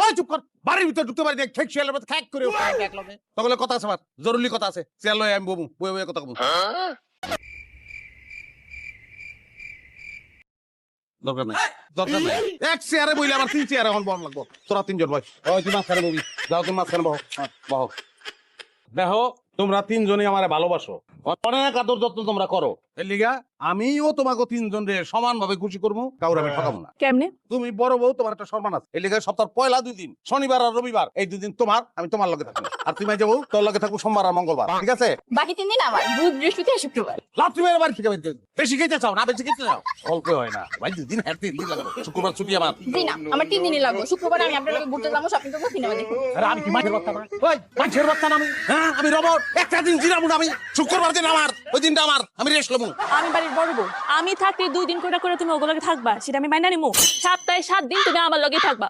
ওই চুপ কর, বাড়ির ভিতর ঢুকতে পারি না, খেক শিয়ালের মতো খ্যাক করে তখন কথা আছে, আমার জরুরি কথা আছে, চেয়ার লয়ে আমি বমু, বয়ে বয়ে কথা কমু। দরকার নাই, দরকার নাই, এক চেয়ারে বইলে আমার 3 চেয়ারে এখন বম লাগবো, তোরা 3 জন ভাই। ওই তুই মাঝখানে ববি, যাও তুমি মাঝখানে বহ, বহ। দেখো তোমরা 3 জনই আমারে ভালোবাসো, অনেক আদর যত্ন তোমরা করো, এর লিগা আমিও তোমাকে 3 জন রে সমান ভাবে খুশি করবো, কাউরে আমি ঠকাবো না। কেমনে? তুমি বড় বউ, তোমার একটা সম্মান আছে, এর লিগা সপ্তাহের পয়লা 2 দিন, শনিবার আর রবিবার, এই 2 দিন তোমার, আমি তোমার লগে থাকবো, আর তুমি যাবো তোর লগে থাকবো সোমবার আর মঙ্গলবার, ঠিক আছে? বাকি 3 দিন আমার, বুধ বৃহস্পতি আর শুক্রবার। লাভ তুমি বাড়ি থেকে বেশি খেতে চাও না, বেশি খেতে চাও অল্প হয় না ভাই, 2 দিন হাঁটতে দিন লাগবে, শুক্রবার ছুটি আমার। জি না, আমার 3 দিনই লাগবে। শুক্রবার আমি আপনার লগে ঘুরতে যাবো, শপিং করবো, সিনেমা দেখবো। আরে আমি কি মাছের বাচ্চা না? ওই মাছের বাচ্চা না আমি, হ্যাঁ আমি রবট, একটা দিন জিরাবো না আমি, শুক্রবার দিন আমার, ওই দিনটা আমার, আমি রেস্ট লবো। আমি বাড়ির বড় বউ, আমি থাকতে 2 দিন করে করে তুমি ওগুলোকে থাকবা, সেটা আমি মাইনা নিমু। সপ্তাহে 7 দিন তুমি আমার লগে থাকবা।